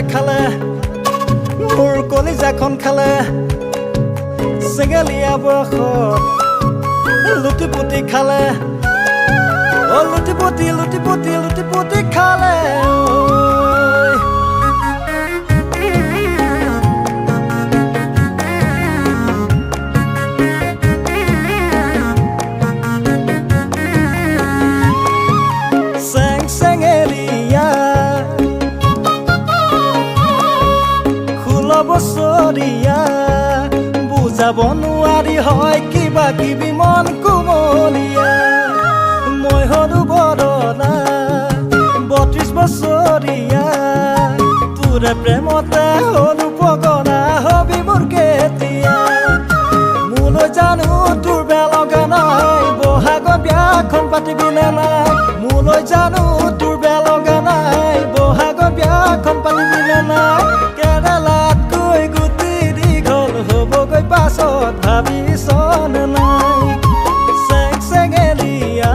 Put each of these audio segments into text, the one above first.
খালে মোৰ কলিজাখন খালে চেঙেলীয়া বয়সত লুটি খালে লুটি খালে বছৰীয়া বুজাব নোৱাৰি হয় কিবা কিবি মন কোমলীয়া মই হলো বৰলা ৩২ বছৰীয়া তোৰে প্ৰেমতে হলো পগলা হবি মোৰ কেতিয়া মোলৈ জানো তোৰ বেয়া লগা নাই বহাগৰ বিয়াখন পাতিবি নে নাই মোলৈ জানো তোৰ বেয়া লগা নাই বহাগৰ বিয়াখন পাতিবি নে নাই কেৰেলাত পাছত ভাবিছন নাই চেঙেলীয়া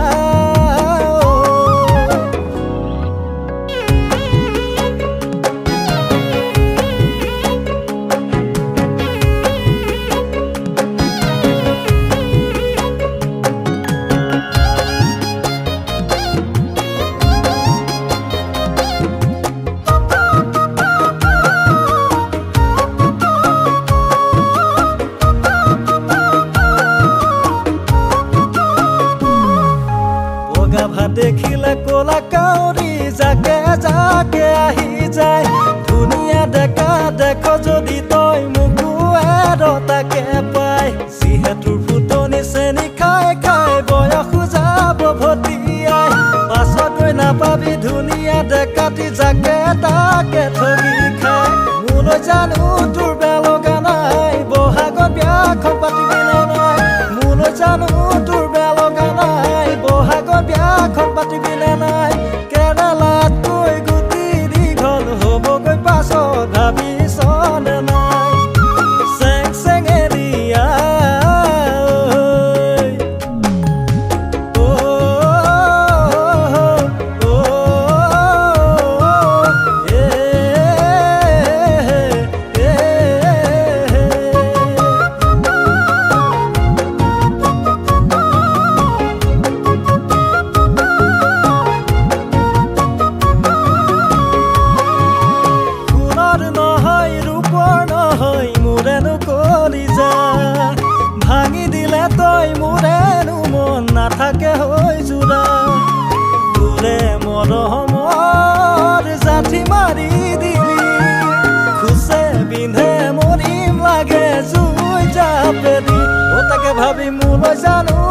দেখিলে কলা কাউৰী জাকে জাকে আহি যায় ধুনীয়া ডেকা দেখ যদি তই মোকো তাকে পাই যিহেতুৰ ফুটনি চেনি খাই খাই বয়স যাব ভটিয়াই পাছত গৈ নাপাবি ধুনীয়া ডেকাটি জাকে তাকে ঠগি খাই মোলৈ জানো তোৰ বেয়া লগা নাই বহাগৰ বিয়াখন পাতিবি নে নাই মোলৈ জানো তোৰ বেয়া লগা নাই বহাগৰ বিয়াখন পাতিবি নে নাই কেৰেলাত গৈ গুটি দীঘল হ'বগৈ পাছত ভাবিছনে নাই চেঙেলীয়া ভাঙি দিলে তই মোৰেনো মন নাথাকে হৈ যোৰা তোৰে মৰমৰ জাঠি মাৰি দিলি খুচে বিন্ধে মৰিম লাগে জুই জাপেদি তাকে ভাবি মোলৈ জানো